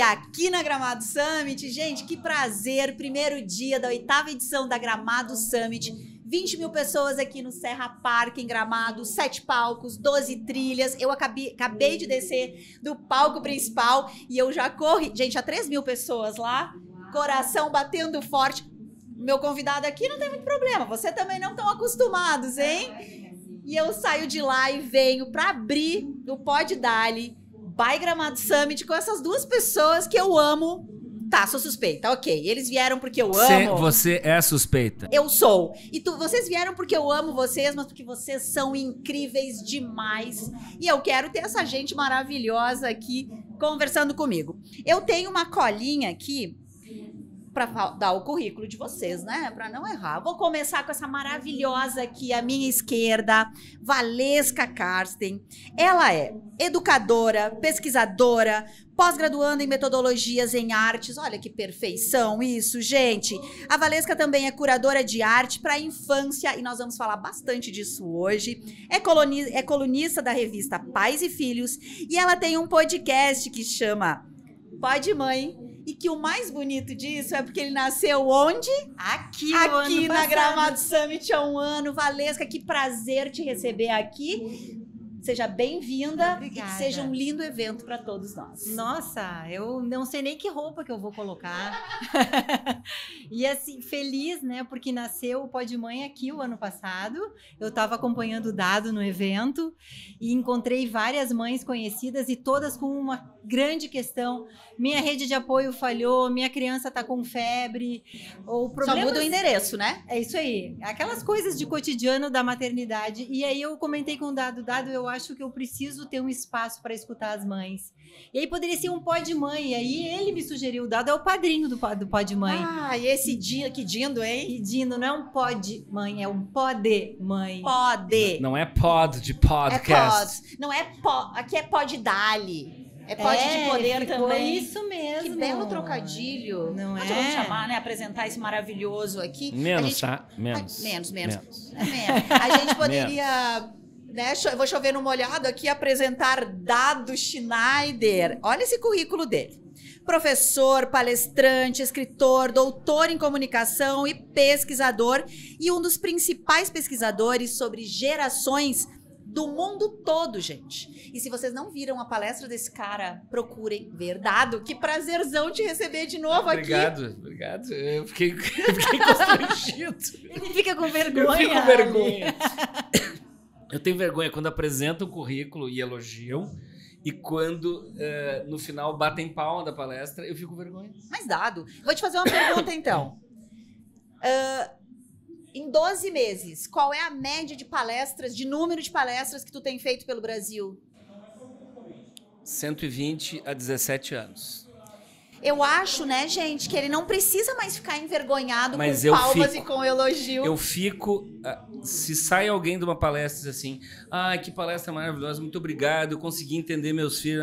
aqui na Gramado Summit. Gente, que prazer. Primeiro dia da 8ª edição da Gramado Summit. 20 mil pessoas aqui no Serra Park, em Gramado. 7 palcos, 12 trilhas. Eu acabei de descer do palco principal e eu já corri. Gente, há 3 mil pessoas lá. Coração batendo forte. Meu convidado aqui não tem muito problema. Você também não estão acostumados, hein? E eu saio de lá e venho para abrir o Pod Dali by Gramado Summit com essas duas pessoas que eu amo. Tá, sou suspeita, ok. Eles vieram porque eu amo. Você é suspeita. Eu sou. E vocês vieram porque eu amo vocês, mas porque vocês são incríveis demais. E eu quero ter essa gente maravilhosa aqui conversando comigo. Eu tenho uma colinha aqui para dar o currículo de vocês, né? Para não errar. Vou começar com essa maravilhosa aqui à minha esquerda, Valesca Karsten. Ela é educadora, pesquisadora, pós-graduanda em metodologias em artes. Olha que perfeição isso, gente. A Valesca também é curadora de arte para a infância e nós vamos falar bastante disso hoje. É colunista da revista Pais e Filhos e ela tem um podcast que chama Pod Mãe. E que o mais bonito disso é porque ele nasceu onde? Aqui na Gramado Summit há um ano. Valesca, que prazer te receber aqui. Seja bem-vinda e que seja um lindo evento para todos nós. Nossa, eu não sei nem que roupa que eu vou colocar. E assim, feliz, né? Porque nasceu o Pod Mãe aqui o ano passado. Eu estava acompanhando o Dado no evento e encontrei várias mães conhecidas e todas com uma grande questão. Minha rede de apoio falhou, minha criança está com febre. Ou problemas... Só muda o endereço, né? É isso aí. Aquelas coisas de cotidiano da maternidade. E aí eu comentei com o Dado, eu acho que eu preciso ter um espaço para escutar as mães. E aí poderia ser um Pod Mãe. E aí ele me sugeriu, o Dado é o padrinho do Pod Mãe. Ah, e esse dia, que dindo, hein? Que dindo, não é um Pod Mãe, é um Pode Mãe. Pode. Não é pod de podcast. É pod. Não é pod. Aqui é Pod Dali. É pod de poder também. Isso mesmo. Que belo trocadilho. Não Nós vamos chamar, né? Apresentar esse maravilhoso aqui. Menos, gente... tá? Menos. Menos. A gente poderia... Né, eu vou chover no molhado aqui, apresentar Dado Schneider. Olha esse currículo dele. Professor, palestrante, escritor, doutor em comunicação e pesquisador. E um dos principais pesquisadores sobre gerações do mundo todo, gente. E se vocês não viram a palestra desse cara, procurem ver. Dado, que prazerzão te receber de novo aqui. Obrigado. Eu fiquei constrangido. Ele fica com vergonha. Eu fico com vergonha. Eu tenho vergonha quando apresentam o currículo e elogiam, e quando no final batem palma da palestra, eu fico com vergonha. Mas Dado, vou te fazer uma pergunta então. Em 12 meses, qual é a média de palestras, de número de palestras que tu tem feito pelo Brasil? 120 a 17 anos. Eu acho, né, gente, que ele não precisa mais ficar envergonhado mas com palmas e com elogio. Eu fico... Se sai alguém de uma palestra e diz assim, que palestra maravilhosa, muito obrigado, eu consegui entender meus filhos,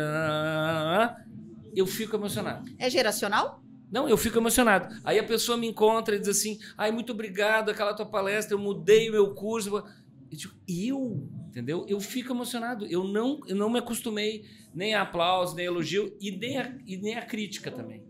eu fico emocionado. É geracional? Não, eu fico emocionado. Aí a pessoa me encontra e diz assim, muito obrigado, aquela tua palestra, eu mudei o meu curso. Eu digo, entendeu? Eu fico emocionado. Eu não me acostumei nem a aplauso, nem a elogio e nem a crítica também.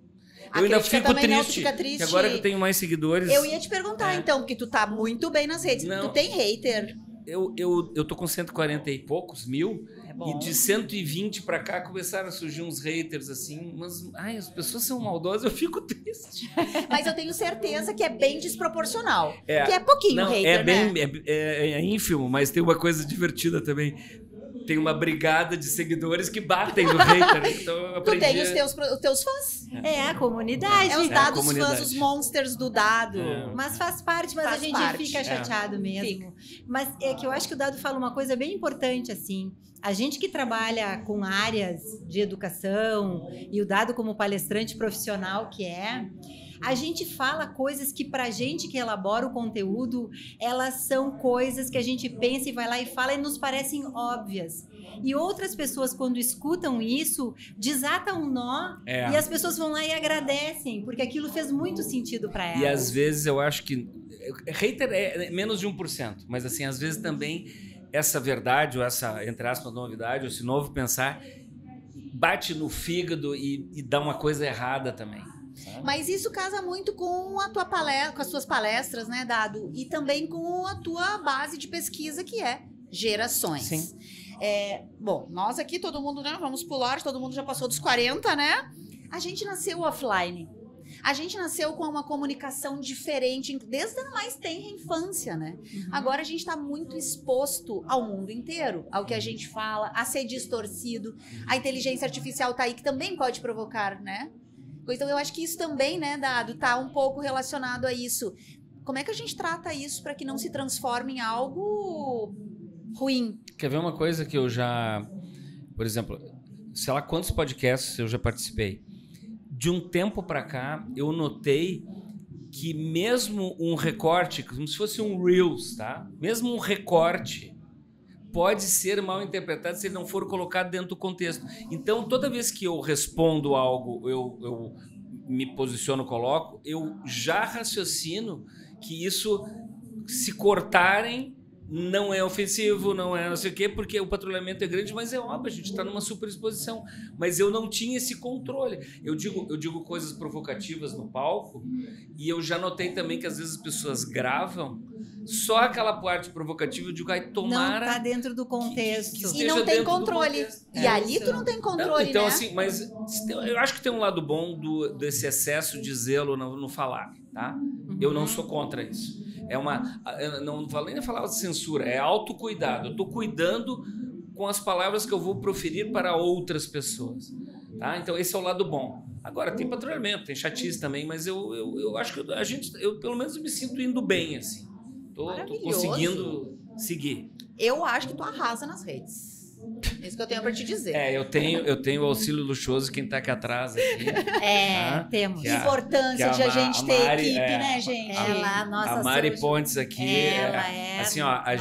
Eu ainda fico triste, que agora que eu tenho mais seguidores... Eu ia te perguntar então, porque tu tá muito bem nas redes. Não, tu tem hater? Eu tô com 140 e poucos mil. Bom. E de 120 pra cá começaram a surgir uns haters assim, mas as pessoas são maldosas, eu fico triste. Mas eu tenho certeza que é bem desproporcional. Que é pouquinho hater, né? É ínfimo, mas tem uma coisa divertida também. Tem uma brigada de seguidores que batem no hater. Então eu aprendi... Tu tem os teus fãs. É a comunidade. É os dados fãs, os monsters do Dado. Mas faz parte, a gente fica chateado mesmo. Mas é que eu acho que o Dado fala uma coisa bem importante, assim. A gente que trabalha com áreas de educação e o Dado como palestrante profissional que a gente fala coisas que pra gente que elabora o conteúdo, elas são coisas que a gente pensa e vai lá e fala e nos parecem óbvias. E outras pessoas, quando escutam isso, desatam um nó e as pessoas vão lá e agradecem, porque aquilo fez muito sentido pra elas. E às vezes eu acho que... Hater é menos de 1%, mas assim, às vezes também essa verdade ou essa, entre aspas, novidade, ou esse novo pensar bate no fígado e dá uma coisa errada também. Sabe? Mas isso casa muito com a tua palestra, com as tuas palestras, né, Dado? E também com a tua base de pesquisa, que é gerações. Sim. Bom, nós aqui, todo mundo, né, vamos pular, todo mundo já passou dos 40, né? A gente nasceu offline. A gente nasceu com uma comunicação diferente desde a mais tenra infância, né? Uhum. Agora a gente está muito exposto ao mundo inteiro, ao que a gente fala, a ser distorcido. A inteligência artificial tá aí, que também pode provocar, né? Então eu acho que isso também, né, Dado, tá um pouco relacionado a isso. Como é que a gente trata isso para que não se transforme em algo ruim? Quer ver uma coisa que eu já... Por exemplo, sei lá quantos podcasts eu já participei. De um tempo para cá, eu notei que mesmo um recorte, como se fosse um Reels, tá? Mesmo um recorte pode ser mal interpretado se ele não for colocado dentro do contexto. Então, toda vez que eu respondo algo, eu me posiciono, coloco, eu já raciocino que isso, se cortarem, não é ofensivo, não é não sei o quê, porque o patrulhamento é grande, mas é óbvio, a gente está numa superexposição. Mas eu não tinha esse controle. Eu digo coisas provocativas no palco, e eu já notei também que às vezes as pessoas gravam só aquela parte provocativa, eu digo, ai, tomara... Não está dentro do contexto. E não tem controle. E ali tu não tem controle, então, né? Assim, mas eu acho que tem um lado bom desse excesso de zelo no falar, tá? Uhum. Eu não sou contra isso. Não vou nem falar de censura, é autocuidado. Eu estou cuidando com as palavras que eu vou proferir para outras pessoas. Tá? Então, esse é o lado bom. Agora, tem patrulhamento, tem chatice também, mas eu acho que eu pelo menos me sinto indo bem, assim. Tô conseguindo seguir. Eu acho que tu arrasa nas redes. Isso que eu tenho pra te dizer. Eu tenho o auxílio luxuoso, quem tá aqui atrás. Aqui, tá? Temos. Importância de a gente ter equipe, né, gente? A Mari Pontes aqui. Ela é assim, ó, a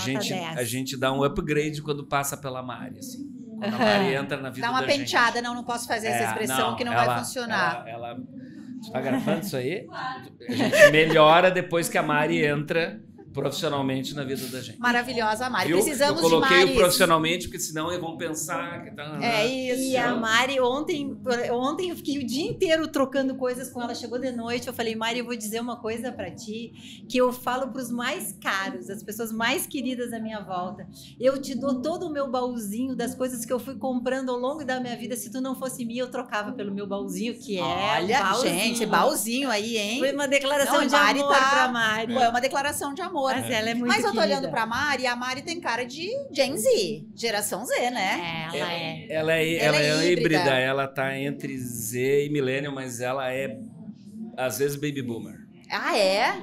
gente dá um upgrade quando passa pela Mari, assim. Quando a Mari entra na vida da gente. Dá uma penteada, não posso fazer essa expressão que não vai funcionar. Você tá gravando isso aí? A gente melhora depois que a Mari entra profissionalmente na vida da gente. Maravilhosa, a Mari. Viu? Precisamos de Maris. Eu coloquei o profissionalmente, porque senão eles vão pensar que tá... isso. E a Mari, ontem eu fiquei o dia inteiro trocando coisas com ela. Chegou de noite, eu falei, Mari, eu vou dizer uma coisa pra ti, que eu falo pros mais caros, as pessoas mais queridas à minha volta. Eu te dou todo o meu baúzinho das coisas que eu fui comprando ao longo da minha vida. Se tu não fosse minha, eu trocava pelo meu baúzinho, que é Olha, baúzinho. Gente, baúzinho aí, hein? Foi uma declaração de amor pra Mari. É uma declaração de amor. Mas ela é muito Mas eu tô querida. olhando pra Mari, e a Mari tem cara de Gen Z, geração Z, né? Ela é híbrida, ela tá entre Z e Millennial, mas ela é, às vezes, Baby Boomer. Ah, é?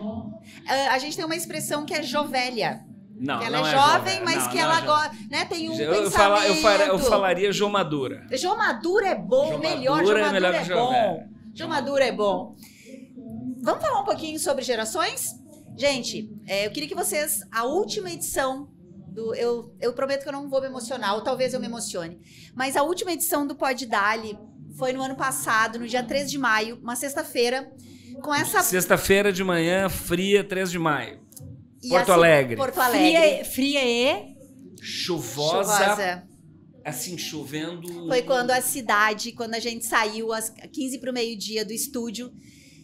A gente tem uma expressão que é jovelha. Não, que ela não é jovem, mas que ela gosta, né? Tem um pensamento. Eu falaria Jomadura. Jomadura é bom, Jomadura é bom. Jomadura é bom. Vamos falar um pouquinho sobre gerações? Gente, eu queria que vocês, a última edição eu prometo que eu não vou me emocionar, ou talvez eu me emocione, mas a última edição do Pod Dali foi no ano passado, no dia 3 de maio, uma sexta-feira, com essa... Sexta-feira de manhã, fria, 3 de maio. Porto Alegre. Fria e... Chuvosa. Assim, chovendo... Foi quando a gente saiu às 15 para o meio-dia do estúdio,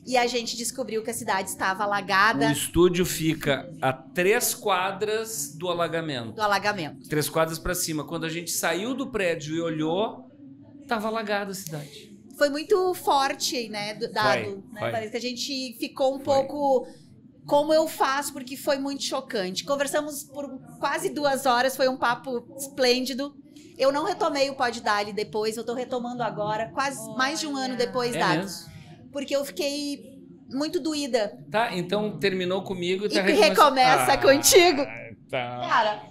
e a gente descobriu que a cidade estava alagada. O estúdio fica a 3 quadras do alagamento. 3 quadras para cima. Quando a gente saiu do prédio e olhou, estava alagada a cidade. Foi muito forte, né, Dado. Parece que a gente ficou um pouco... Como eu faço, porque foi muito chocante. Conversamos por quase 2 horas, foi um papo esplêndido. Eu não retomei o Pod Dali depois, eu tô retomando agora, quase mais de 1 ano depois, Dado. Mesmo? Porque eu fiquei muito doída. Tá, então terminou comigo e tá recomeça contigo. Tá. Cara,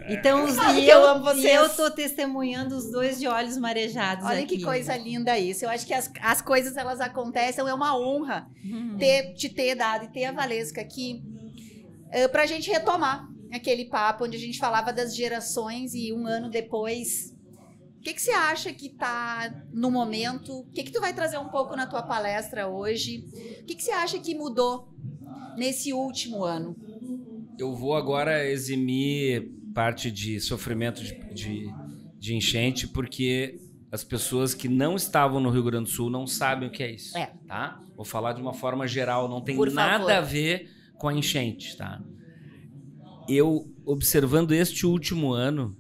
então, eu amo vocês. E eu tô testemunhando os 2 de olhos marejados. Olha aqui. Que coisa linda isso. Eu acho que as coisas, elas acontecem, é uma honra te ter dado e ter a Valesca aqui pra gente retomar aquele papo onde a gente falava das gerações e 1 ano depois... O que você acha que tá no momento? O que tu vai trazer um pouco na tua palestra hoje? O que você acha que mudou nesse último ano? Eu vou agora eximir parte de sofrimento de enchente, porque as pessoas que não estavam no Rio Grande do Sul não sabem o que é isso, tá? Vou falar de uma forma geral, não tem nada a ver com a enchente, tá? Eu, observando este último ano,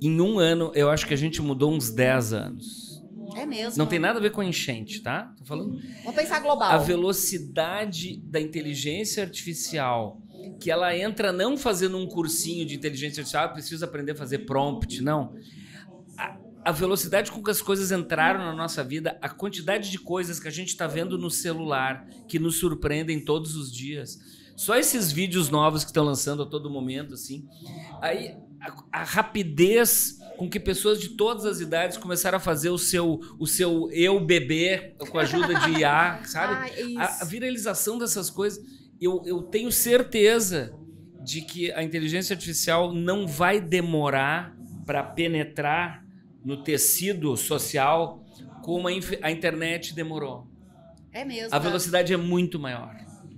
em um ano, eu acho que a gente mudou uns 10 anos. É mesmo? Não tem nada a ver com a enchente, tá? Tô falando. Vamos pensar global. A velocidade da inteligência artificial, que ela entra não fazendo um cursinho de inteligência artificial, precisa aprender a fazer prompt, não. A velocidade com que as coisas entraram na nossa vida, a quantidade de coisas que a gente está vendo no celular, que nos surpreendem todos os dias. Só esses vídeos novos que estão lançando a todo momento, assim. Aí, a rapidez com que pessoas de todas as idades começaram a fazer o seu eu bebê com a ajuda de IA, sabe? A viralização dessas coisas. Eu tenho certeza de que a inteligência artificial não vai demorar para penetrar no tecido social como a internet demorou. É mesmo. A velocidade é muito maior.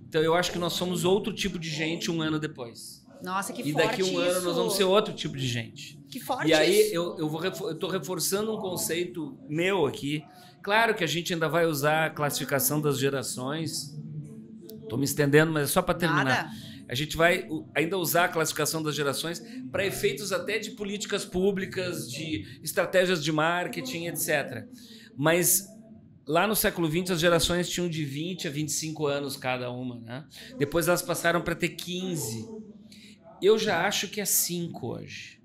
Então eu acho que nós somos outro tipo de gente um ano depois. Nossa, que forte. E daqui um ano nós vamos ser outro tipo de gente. Que forte. E aí eu tô reforçando um conceito meu aqui. Claro que a gente ainda vai usar a classificação das gerações. Tô me estendendo, mas é só para terminar. A gente vai ainda usar a classificação das gerações para efeitos até de políticas públicas, de estratégias de marketing, etc. Mas lá no século XX as gerações tinham de 20 a 25 anos cada uma, né? Depois elas passaram para ter 15. Eu já acho que é 5 hoje.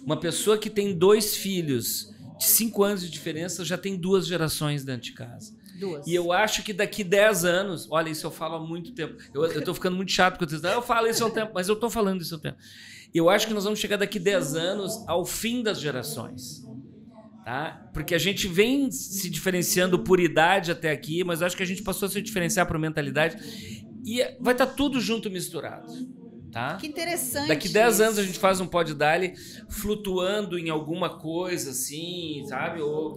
Uma pessoa que tem 2 filhos de 5 anos de diferença já tem 2 gerações dentro de casa. 2. E eu acho que daqui 10 anos... Olha, isso eu falo há muito tempo. Eu tô ficando muito chato porque eu falo isso há um tempo, mas eu tô falando isso há um tempo. Eu acho que nós vamos chegar daqui 10 anos ao fim das gerações. Tá? Porque a gente vem se diferenciando por idade até aqui, mas eu acho que a gente passou a se diferenciar por mentalidade. E vai estar tudo junto misturado. Tá? Que interessante. Daqui 10 anos a gente faz um Pod Dali flutuando em alguma coisa, assim, sabe? Ou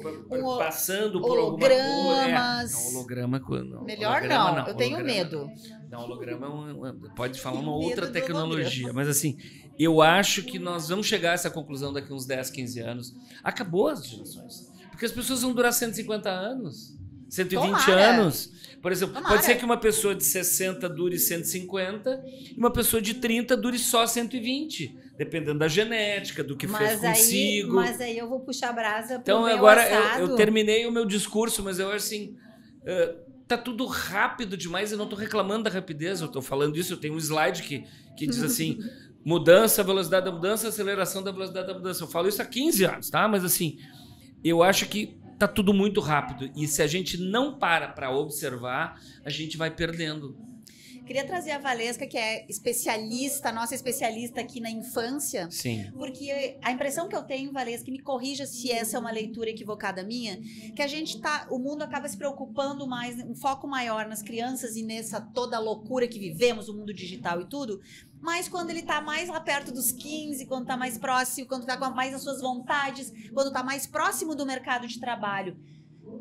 passando por alguma coisa. Não, holograma não. Melhor holograma, não. Eu tenho medo. Não, holograma pode falar uma outra tecnologia. Mas assim, eu acho que nós vamos chegar a essa conclusão daqui uns 10, 15 anos. Acabou as gerações. Porque as pessoas vão durar 150 anos, 120 anos. Por exemplo, pode ser que uma pessoa de 60 dure 150 e uma pessoa de 30 dure só 120, dependendo da genética, do que fez consigo. Mas aí eu vou puxar a brasa pro Então agora eu terminei o meu discurso, mas eu acho assim, tá tudo rápido demais. Eu não tô reclamando da rapidez, eu tô falando isso. Eu tenho um slide que diz assim, mudança, velocidade da mudança, aceleração da velocidade da mudança. Eu falo isso há 15 anos, tá? Mas assim, eu acho que tá tudo muito rápido. E se a gente não para observar, a gente vai perdendo. Queria trazer a Valesca, que é especialista, nossa especialista aqui na infância. Sim. Porque a impressão que eu tenho, Valesca, que me corrija se essa é uma leitura equivocada minha, que a gente o mundo acaba se preocupando mais, um foco maior nas crianças e nessa toda loucura que vivemos, o mundo digital e tudo, mas quando ele tá mais lá perto dos 15, quando tá mais próximo, quando tá mais nas suas vontades, quando tá mais próximo do mercado de trabalho.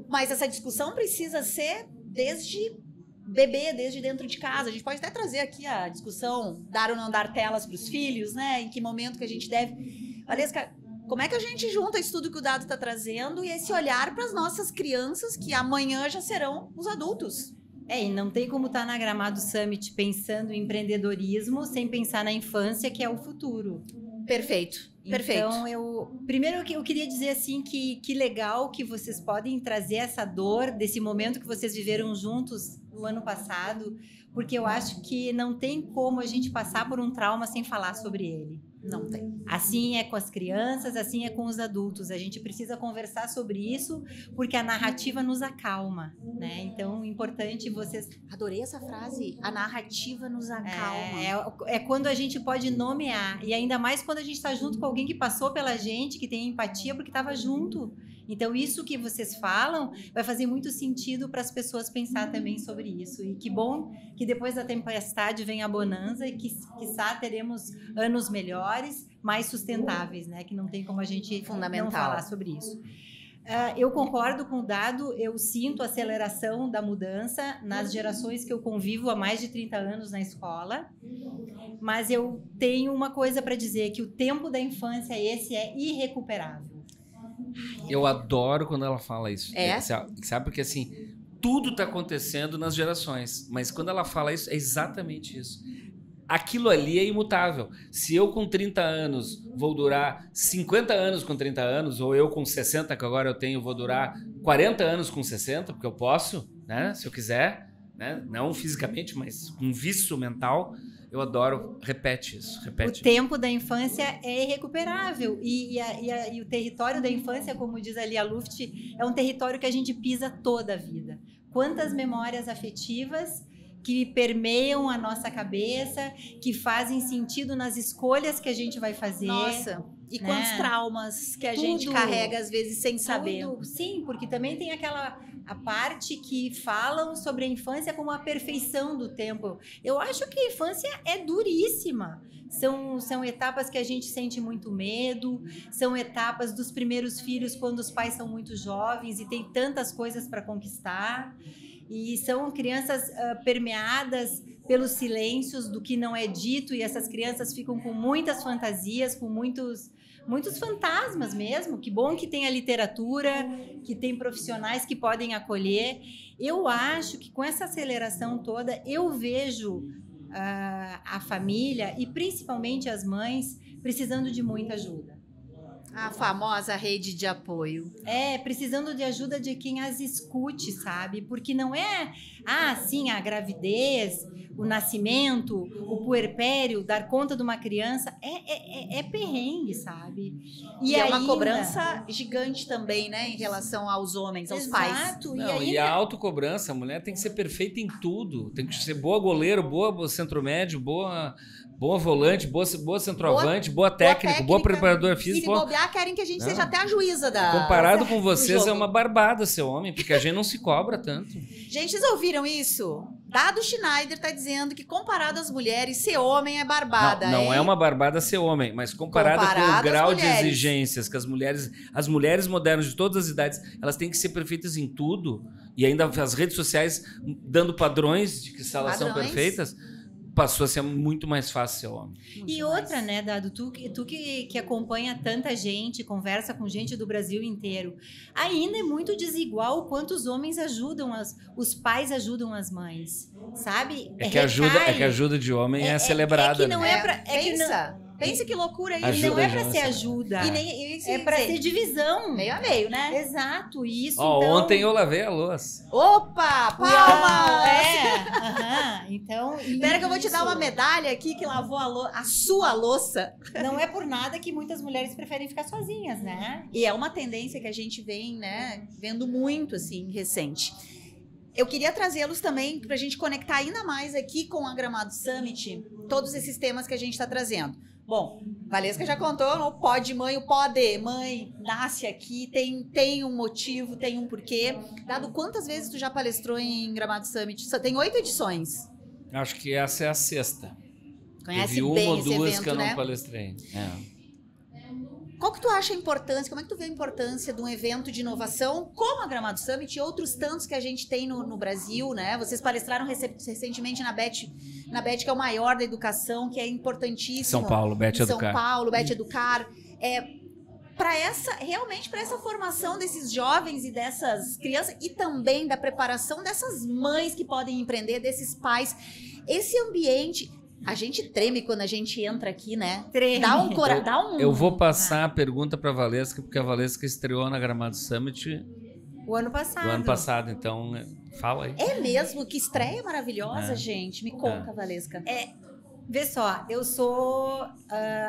Mas essa discussão precisa ser desde bebê, desde dentro de casa. A gente pode até trazer aqui a discussão, dar ou não dar telas para os filhos, né? Em que momento que a gente deve... Valesca, como é que a gente junta isso tudo que o Dado está trazendo e esse olhar para as nossas crianças que amanhã já serão os adultos? E não tem como estar na Gramado Summit pensando em empreendedorismo sem pensar na infância, que é o futuro. Perfeito. Perfeito. Então, primeiro eu queria dizer assim que legal que vocês podem trazer essa dor desse momento que vocês viveram juntos no ano passado, porque eu acho que não tem como a gente passar por um trauma sem falar sobre ele. Não tem. Assim é com as crianças, assim é com os adultos. A gente precisa conversar sobre isso, porque a narrativa nos acalma, né? Então, importante vocês... Adorei essa frase. A narrativa nos acalma. É quando a gente pode nomear. E ainda mais quando a gente está junto com alguém que passou pela gente, que tem empatia, porque estava junto. Então, isso que vocês falam vai fazer muito sentido para as pessoas pensar também sobre isso. E que bom que depois da tempestade vem a bonança e que, quiçá, teremos anos melhores, mais sustentáveis, né? Que não tem como a gente não falar sobre isso. Eu concordo com o Dado, eu sinto a aceleração da mudança nas gerações que eu convivo há mais de 30 anos na escola, mas eu tenho uma coisa para dizer, que o tempo da infância esse é irrecuperável. Eu adoro quando ela fala isso. Sabe, porque assim, tudo tá acontecendo nas gerações, mas quando ela fala isso, é exatamente isso. Aquilo ali é imutável. Se eu com 30 anos vou durar 50 anos com 30 anos, ou eu com 60, que agora eu tenho, vou durar 40 anos com 60, porque eu posso, né? Se eu quiser, né? Não fisicamente, mas com vício mental, eu adoro. Repete isso. Repete. O tempo da infância é irrecuperável. E o território da infância, como diz ali a Luft, é um território que a gente pisa toda a vida. Quantas memórias afetivas que permeiam a nossa cabeça, que fazem sentido nas escolhas que a gente vai fazer. Nossa, e quantos traumas que a gente carrega às vezes sem saber. Sim, porque também tem a parte que falam sobre a infância como a perfeição do tempo. Eu acho que a infância é duríssima. São etapas que a gente sente muito medo, são etapas dos primeiros filhos quando os pais são muito jovens e tem tantas coisas para conquistar. E são crianças permeadas pelos silêncios do que não é dito, e essas crianças ficam com muitas fantasias, com muitos fantasmas mesmo. Que bom que tem a literatura, que tem profissionais que podem acolher. Eu acho que com essa aceleração toda, eu vejo a família, e principalmente as mães, precisando de muita ajuda. A famosa rede de apoio. Precisando de ajuda de quem as escute, sabe? Porque não é, sim, a gravidez, o nascimento, o puerpério, dar conta de uma criança, é perrengue, sabe? E é uma cobrança gigante também, né? Em relação aos homens, aos pais. Exato. E a autocobrança, a mulher tem que ser perfeita em tudo. Tem que ser boa goleiro, boa centro-médio, boa volante, boa centroavante, boa técnica, boa preparadora física. E se bobear, querem que a gente seja até a juíza da... Comparado com vocês, é uma barbada ser homem, porque a gente não se cobra tanto. Gente, vocês ouviram isso? Dado Schneider está dizendo que comparado às mulheres, ser homem é barbada. Não é uma barbada ser homem, mas comparado com o grau de exigências que as mulheres modernas de todas as idades, elas têm que ser perfeitas em tudo, e ainda as redes sociais dando padrões de que elas são perfeitas, passou a ser muito mais fácil ser homem. E outra, né, Dado, tu que acompanha tanta gente, conversa com gente do Brasil inteiro, ainda é muito desigual o quanto os homens ajudam, os pais ajudam as mães, sabe? É que a ajuda de homem é celebrada. É que não é pra... Pensa que loucura isso. Não é pra ser ajuda. É pra ser divisão. Meio a meio, né? Exato. Isso, então... Ontem eu lavei a louça. Opa! Palma! Então... Espera que eu vou te dar uma medalha aqui que lavou a sua louça. Não é por nada que muitas mulheres preferem ficar sozinhas, né? E é uma tendência que a gente vem, né, vendo muito, assim, recente. Eu queria trazê-los também para a gente conectar ainda mais aqui com a Gramado Summit, todos esses temas que a gente está trazendo. Bom, Valesca já contou, o pó de mãe, o pó de mãe nasce aqui, tem um motivo, tem um porquê. Dado quantas vezes tu já palestrou em Gramado Summit? Só tem 8 edições. Acho que essa é a 6ª. Conhece Teve bem uma ou esse duas evento, que eu não né? palestrei. Qual que tu acha a importância, como é que tu vê a importância de um evento de inovação como a Gramado Summit e outros tantos que a gente tem no Brasil, né? Vocês palestraram recentemente na BET, que é o maior da educação, que é importantíssimo. São Paulo, BET Educar. São Paulo, BET Educar. Realmente para essa formação desses jovens e dessas crianças e também da preparação dessas mães que podem empreender, desses pais. Esse ambiente... A gente treme quando a gente entra aqui, né? Treme. Eu vou passar a pergunta para a Valesca, porque a Valesca estreou na Gramado Summit o ano passado. Então fala aí. É mesmo? Que estreia maravilhosa, gente. Me conta, Valesca. Vê só, eu sou,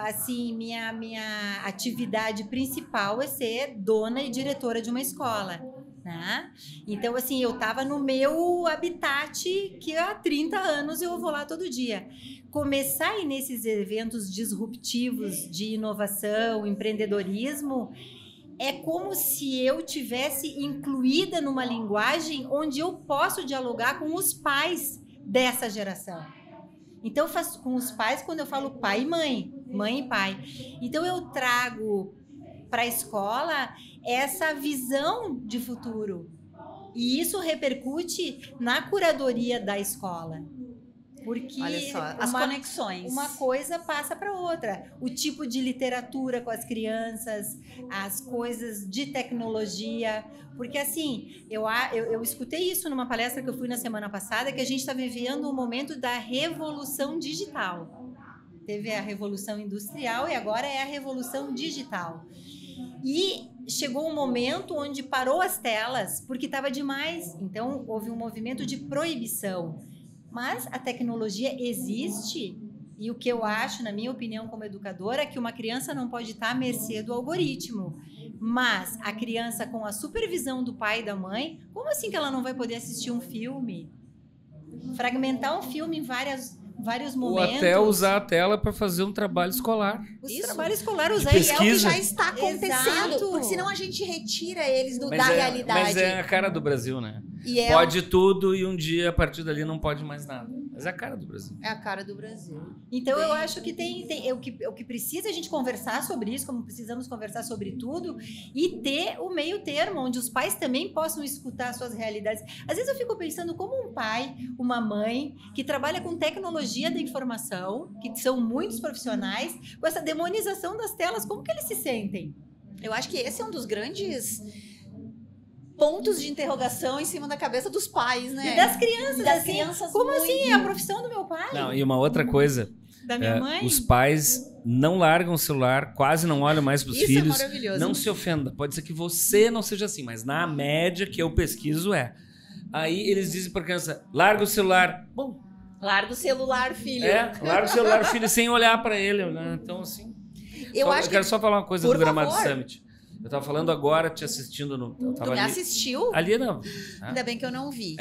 assim, minha atividade principal é ser dona e diretora de uma escola, né? Então, assim, eu tava no meu habitat, que há 30 anos eu vou lá todo dia. Começar a ir nesses eventos disruptivos de inovação, empreendedorismo, é como se eu tivesse incluída numa linguagem onde eu posso dialogar com os pais dessa geração. Então, eu faço com os pais quando eu falo pai e mãe e pai. Então, eu trago para a escola essa visão de futuro. E isso repercute na curadoria da escola. Porque olha só, as conexões. Uma coisa passa para outra. O tipo de literatura com as crianças, as coisas de tecnologia. Porque, assim, eu escutei isso numa palestra que eu fui na semana passada, que a gente está vivendo um momento da revolução digital. Teve a revolução industrial e agora é a revolução digital. E chegou um momento onde parou as telas porque estava demais. Então, houve um movimento de proibição. Mas a tecnologia existe e o que eu acho, na minha opinião como educadora, é que uma criança não pode estar à mercê do algoritmo. Mas a criança com a supervisão do pai e da mãe, como assim que ela não vai poder assistir um filme? Fragmentar um filme em vários momentos. Ou até usar a tela para fazer um trabalho escolar. O trabalho escolar usar e é o que já está acontecendo. Exato. Porque senão a gente retira eles da realidade. Mas é a cara do Brasil, né? E pode tudo e um dia, a partir dali, não pode mais nada. Mas é a cara do Brasil. É a cara do Brasil. Então, eu acho que o que precisa a gente conversar sobre isso, como precisamos conversar sobre tudo, e ter o meio termo, onde os pais também possam escutar suas realidades. Às vezes eu fico pensando como um pai, uma mãe, que trabalha com tecnologia da informação, que são muitos profissionais, com essa demonização das telas, como que eles se sentem? Eu acho que esse é um dos grandes pontos de interrogação em cima da cabeça dos pais, né? E das crianças. E das crianças como muito... assim? É a profissão do meu pai? Não, e uma outra coisa. Da minha mãe? Os pais não largam o celular, quase não olham mais para os filhos. Isso é maravilhoso. Não se ofenda. Pode ser que você não seja assim, mas na média que eu pesquiso é. Aí eles dizem para a criança, larga o celular. Bom, larga o celular, filho. Larga o celular, filho, sem olhar para ele. Né? Então, assim... Eu quero só falar uma coisa do Gramado Summit. Eu tava falando agora, te assistindo no... Tu me assistiu? Ali não. Ainda bem que eu não vi.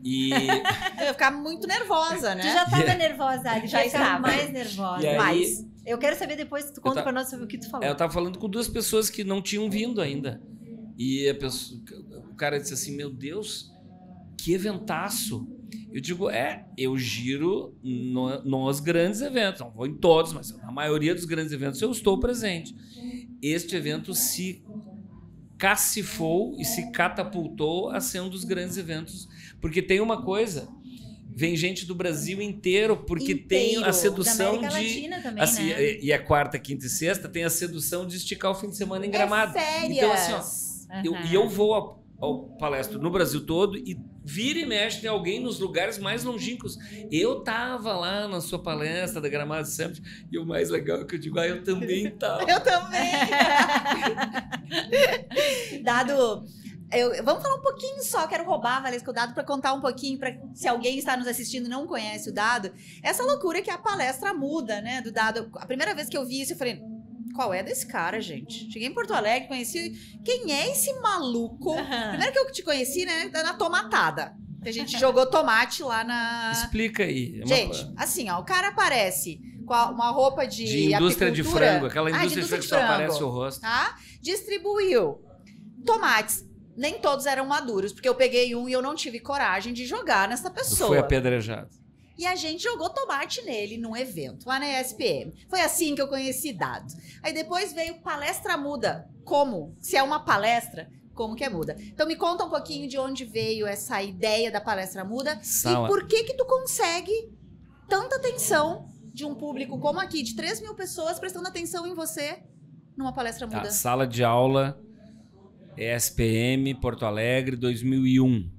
E... eu ia ficar muito nervosa, né? Tu já tava nervosa, Ali. Já estava mais nervosa. Mas eu quero saber depois, tu conta pra nós sobre o que tu falou. Eu tava falando com duas pessoas que não tinham vindo ainda. E o cara disse assim, meu Deus, que eventaço. Eu digo, eu giro nos grandes eventos. Não vou em todos, mas na maioria dos grandes eventos eu estou presente. Este evento se cacifou e se catapultou a ser um dos grandes eventos. Porque tem uma coisa, vem gente do Brasil inteiro, porque tem a sedução da América Latina também, assim, né? E a quarta, quinta e sexta tem a sedução de esticar o fim de semana em Gramado. Férias. Então, assim, ó, eu vou ao palestra no Brasil todo e vira e mexe tem alguém nos lugares mais longínquos. Eu tava lá na sua palestra da Gramado Summit e o mais legal é que eu digo, eu também tava. Eu também. Dado, vamos falar um pouquinho só, quero roubar a Valesca o Dado para contar um pouquinho, para se alguém está nos assistindo e não conhece o Dado, essa loucura que a palestra muda, né, do Dado. A primeira vez que eu vi isso, eu falei, qual é desse cara, gente? Cheguei em Porto Alegre, conheci... Quem é esse maluco? Primeiro que eu te conheci, né, na tomatada. Que a gente jogou tomate lá na... Explica aí. Gente, assim, ó, o cara aparece com uma roupa de indústria de frango. Aquela indústria de frango que só aparece o rosto. Tá? Distribuiu tomates. Nem todos eram maduros, porque eu peguei um e eu não tive coragem de jogar nessa pessoa. Foi apedrejado. E a gente jogou tomate nele num evento, lá na ESPM. Foi assim que eu conheci Dado. Aí depois veio palestra muda. Como? Se é uma palestra, como que é muda? Então me conta um pouquinho de onde veio essa ideia da palestra muda. E por que tu consegue tanta atenção de um público como aqui, de 3 mil pessoas prestando atenção em você numa palestra muda. Sala de aula, ESPM, Porto Alegre, 2001.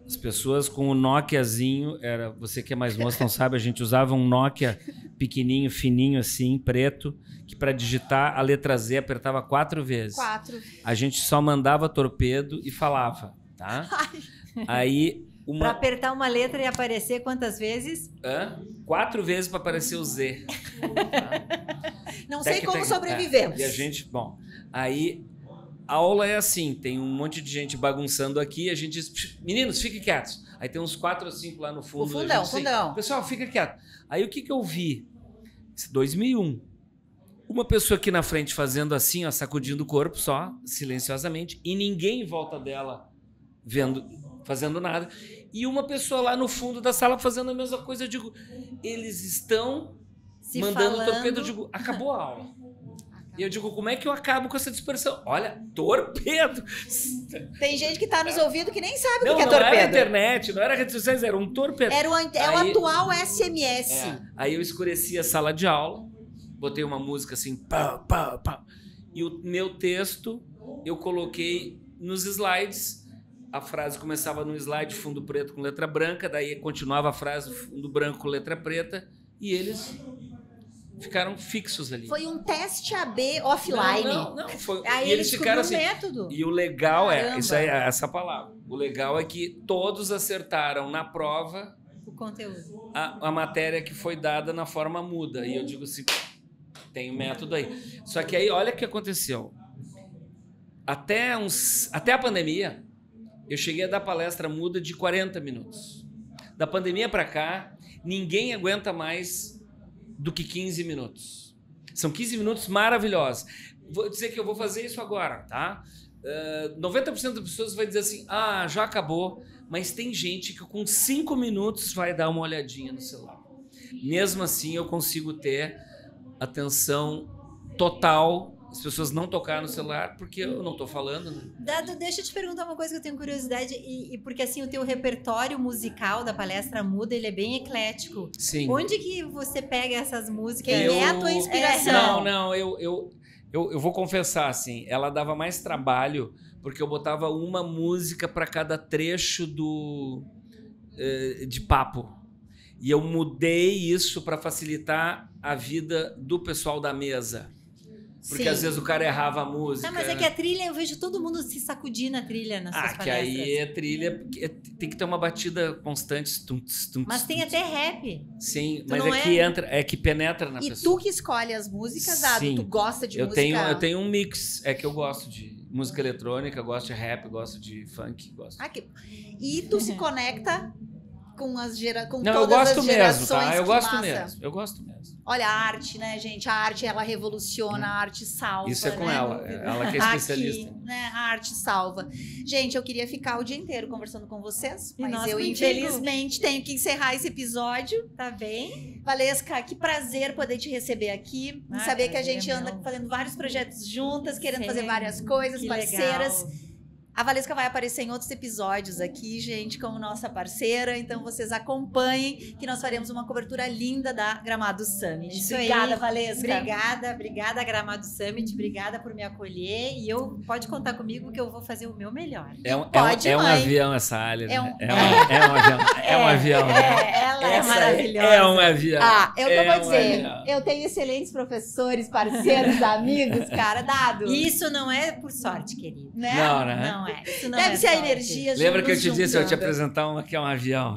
As pessoas com o Nokiazinho, você que é mais moço não sabe, a gente usava um Nokia pequenininho, fininho assim, preto, que para digitar a letra Z apertava 4 vezes. 4. A gente só mandava torpedo e falava, tá? Aí Para apertar uma letra e aparecer quantas vezes? 4 vezes para aparecer o Z. Tá? Não sei como sobrevivemos. E a gente, aí a aula é assim, tem um monte de gente bagunçando aqui, a gente diz, meninos, fiquem quietos. Aí tem uns 4 ou 5 lá no fundo. O fundão, fundão. Pessoal, fica quieto. Aí o que eu vi? 2001. Uma pessoa aqui na frente fazendo assim, ó, sacudindo o corpo só, silenciosamente, e ninguém em volta dela vendo, fazendo nada. E uma pessoa lá no fundo da sala fazendo a mesma coisa. Eu digo, eles estão mandando torpedo. Eu digo, acabou a aula. E eu digo, como é que eu acabo com essa dispersão? Olha, torpedo! Tem gente que tá nos ouvindo que nem sabe o que é não torpedo. Não era internet, não era redes sociais, era um torpedo. É o atual SMS. Aí eu escureci a sala de aula, botei uma música assim, pá, pá, pá. E o meu texto eu coloquei nos slides. A frase começava no slide, fundo preto com letra branca, daí continuava a frase, fundo branco com letra preta, e eles ficaram fixos ali. Foi um teste AB offline. Não, foi. Aí e eles ficaram assim. método. E o legal isso aí, essa palavra. O legal é que todos acertaram na prova o conteúdo. A matéria que foi dada na forma muda. E eu digo assim, tem um método aí. Só que aí, olha o que aconteceu. Até a pandemia, eu cheguei a dar palestra muda de 40 minutos. Da pandemia para cá, ninguém aguenta mais do que 15 minutos. São 15 minutos maravilhosos. Vou dizer que eu vou fazer isso agora, tá? 90% das pessoas vai dizer assim, já acabou, mas tem gente que com 5 minutos vai dar uma olhadinha no celular. Mesmo assim, eu consigo ter atenção total. As pessoas não tocaram no celular porque eu não tô falando, né? Dado, deixa eu te perguntar uma coisa que eu tenho curiosidade, e porque assim, o teu repertório musical da palestra muda, ele é bem eclético. Sim. Onde que você pega essas músicas? Quem é a tua inspiração? Eu vou confessar, assim, ela dava mais trabalho porque eu botava uma música para cada trecho de papo. E eu mudei isso para facilitar a vida do pessoal da mesa. Porque às vezes o cara errava a música. Mas é que a trilha, eu vejo todo mundo se sacudir na trilha nas suas palestras. Que aí a trilha tem que ter uma batida constante. Mas tem até rap. Sim, mas que penetra na pessoa. E tu que escolhe as músicas, Dado? Tu gosta de música? Eu tenho um mix. É que eu gosto de música eletrônica, gosto de rap, gosto de funk. E tu se conecta com todas as gerações. Eu gosto mesmo, tá? Eu gosto mesmo. Olha, a arte, né, gente? A arte, ela revoluciona, a arte salva. Isso é com ela que é especialista. Aqui, né? A arte salva. Gente, eu queria ficar o dia inteiro conversando com vocês, mas eu, contigo. infelizmente, tenho que encerrar esse episódio. Tá bem? Valesca, que prazer poder te receber aqui. Saber que a gente anda fazendo vários projetos juntas, querendo fazer várias coisas, parceiras. Legal. A Valesca vai aparecer em outros episódios aqui, gente, como nossa parceira. Então, vocês acompanhem, que nós faremos uma cobertura linda da Gramado Summit. Isso obrigada, aí. Valesca. Obrigada, Gramado Summit. Obrigada por me acolher. E pode contar comigo que eu vou fazer o meu melhor. É um avião essa área, né? É um avião. Ela é maravilhosa. É um avião. Eu vou dizer, eu tenho excelentes professores, parceiros, amigos, cara, Dado. Isso não é por sorte, querido. Né? Não, né? Não é. Isso não Deve ser a sorte. energia. Lembra que eu te disse, eu te apresentar uma que é um avião.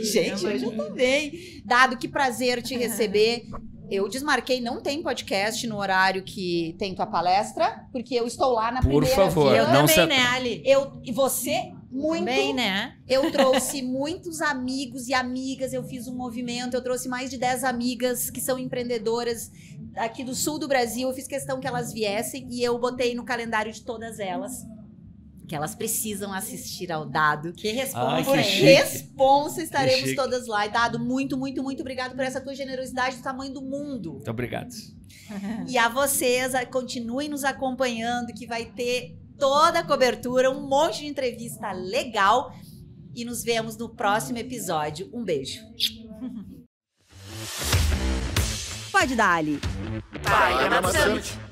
Gente, hoje eu tô bem. Dado, que prazer te receber. Eu desmarquei, não tem podcast no horário que tem tua palestra, porque eu estou lá na primeira. Por favor, via. Eu não também, né, Ali? E você, muito. Também, né? Eu trouxe muitos amigos e amigas, eu fiz um movimento, eu trouxe mais de 10 amigas que são empreendedoras aqui do sul do Brasil. Eu fiz questão que elas viessem e eu botei no calendário de todas elas que elas precisam assistir ao Dado. Que responsa. Por responsa, estaremos todas lá. E Dado, muito, muito, muito obrigado por essa tua generosidade do tamanho do mundo. Muito obrigado. E a vocês, continuem nos acompanhando, que vai ter toda a cobertura, um monte de entrevista legal. E nos vemos no próximo episódio. Um beijo. Pode dar, Ali. Vai, Gramado Summit.